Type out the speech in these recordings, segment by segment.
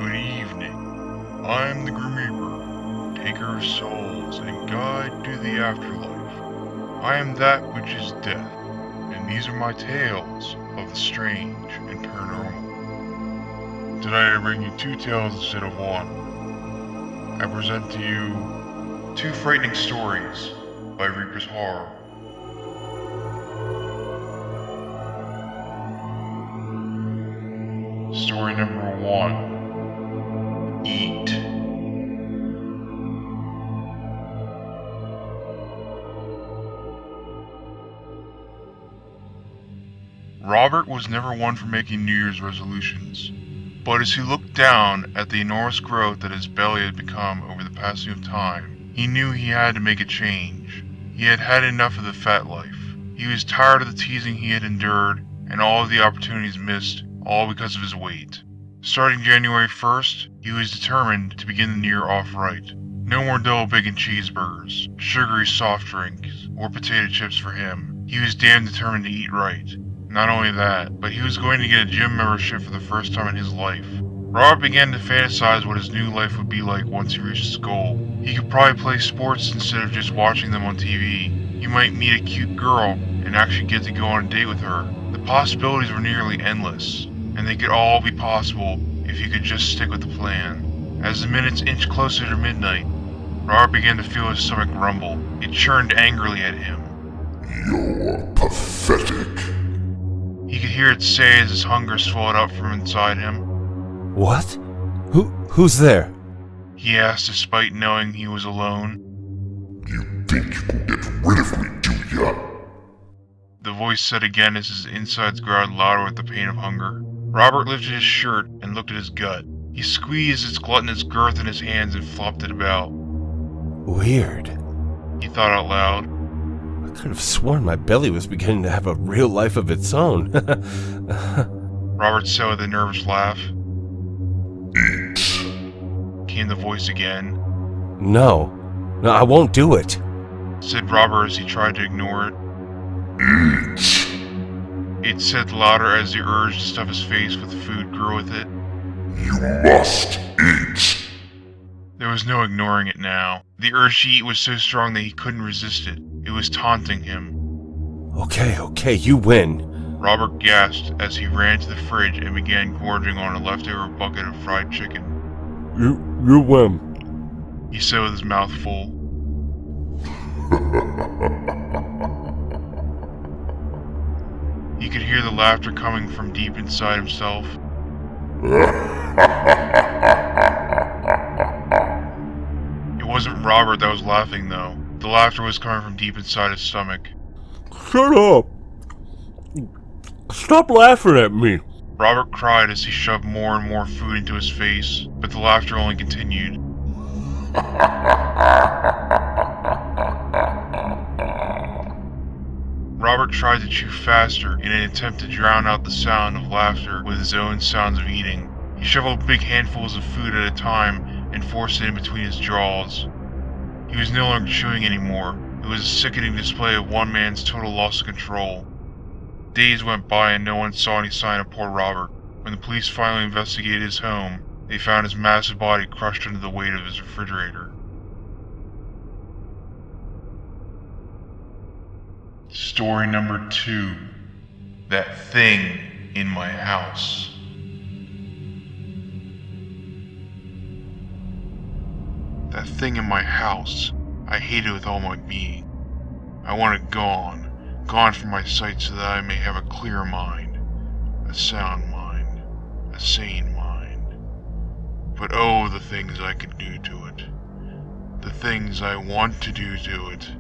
Good evening. I am the Grim Reaper, taker of souls and guide to the afterlife. I am that which is death, and these are my tales of the strange and paranormal. Tonight I bring you two tales instead of one. I present to you two frightening stories by ReapersHorror. Story number 1. Eat. Robert was never one for making New Year's resolutions, but as he looked down at the enormous growth that his belly had become over the passing of time, he knew he had to make a change. He had had enough of the fat life. He was tired of the teasing he had endured and all of the opportunities missed, all because of his weight. Starting January 1st, he was determined to begin the year off right. No more double bacon cheeseburgers, sugary soft drinks, or potato chips for him. He was damn determined to eat right. Not only that, but he was going to get a gym membership for the first time in his life. Robert began to fantasize what his new life would be like once he reached his goal. He could probably play sports instead of just watching them on TV. He might meet a cute girl and actually get to go on a date with her. The possibilities were nearly endless, and they could all be possible if he could just stick with the plan. As the minutes inched closer to midnight, Robert began to feel his stomach rumble. It churned angrily at him. You're pathetic. He could hear it say as his hunger swelled up from inside him. What? Who's there? He asked despite knowing he was alone. You think you can get rid of me, do ya? The voice said again as his insides growled louder with the pain of hunger. Robert lifted his shirt and looked at his gut. He squeezed its gluttonous girth in his hands and flopped it about. Weird. He thought out loud. I could have sworn my belly was beginning to have a real life of its own. Robert said with a nervous laugh. Eat. Came the voice again. No, I won't do it, said Robert as he tried to ignore it. Eat. It said louder as the urge to stuff his face with food grew with it. You must eat. There was no ignoring it now. The urge to eat was so strong that he couldn't resist it. It was taunting him. Okay, you win. Robert gasped as he ran to the fridge and began gorging on a leftover bucket of fried chicken. You win, he said with his mouth full. He could hear the laughter coming from deep inside himself. It wasn't Robert that was laughing though. The laughter was coming from deep inside his stomach. Shut up! Stop laughing at me! Robert cried as he shoved more and more food into his face, but the laughter only continued. Robert tried to chew faster in an attempt to drown out the sound of laughter with his own sounds of eating. He shoveled big handfuls of food at a time and forced it in between his jaws. He was no longer chewing anymore. It was a sickening display of one man's total loss of control. Days went by and no one saw any sign of poor Robert. When the police finally investigated his home, they found his massive body crushed under the weight of his refrigerator. Story number 2. That thing in my house. That thing in my house, I hate it with all my being. I want it gone from my sight so that I may have a clear mind, a sound mind, a sane mind. But oh, the things I could do to it. The things I want to do to it.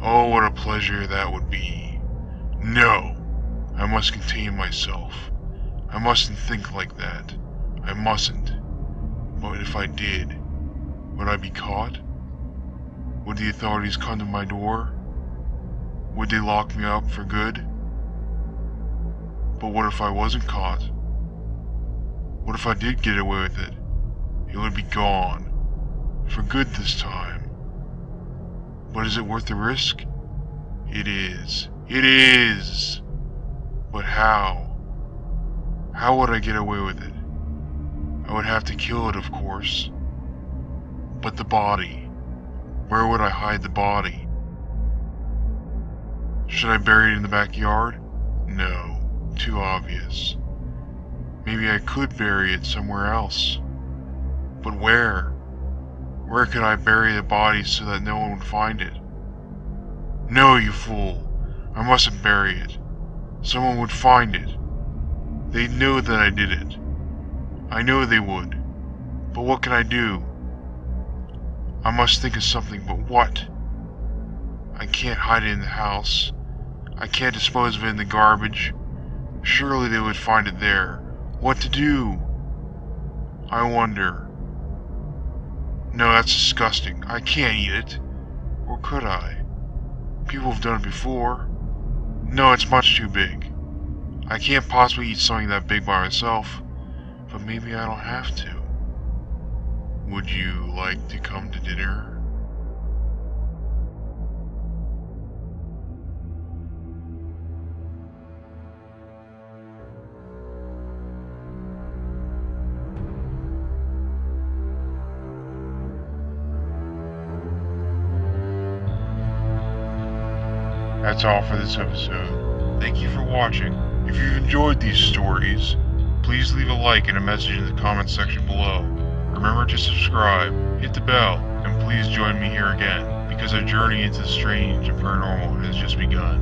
Oh, what a pleasure that would be. No, I must contain myself. I mustn't think like that. I mustn't. But if I did, would I be caught? Would the authorities come to my door? Would they lock me up for good? But what if I wasn't caught? What if I did get away with it? It would be gone. For good this time. But is it worth the risk? It is. It is! But how? How would I get away with it? I would have to kill it, of course. But the body, where would I hide the body? Should I bury it in the backyard? No, too obvious. Maybe I could bury it somewhere else. But where? Where could I bury the body so that no one would find it? No, you fool! I mustn't bury it. Someone would find it. They'd know that I did it. I know they would. But what can I do? I must think of something, but what? I can't hide it in the house. I can't dispose of it in the garbage. Surely they would find it there. What to do? I wonder. No, that's disgusting. I can't eat it. Or could I? People have done it before. No, it's much too big. I can't possibly eat something that big by myself. But maybe I don't have to. Would you like to come to dinner? That's all for this episode. Thank you for watching. If you've enjoyed these stories, please leave a like and a message in the comments section below. Remember to subscribe, hit the bell, and please join me here again, because our journey into the strange and paranormal has just begun.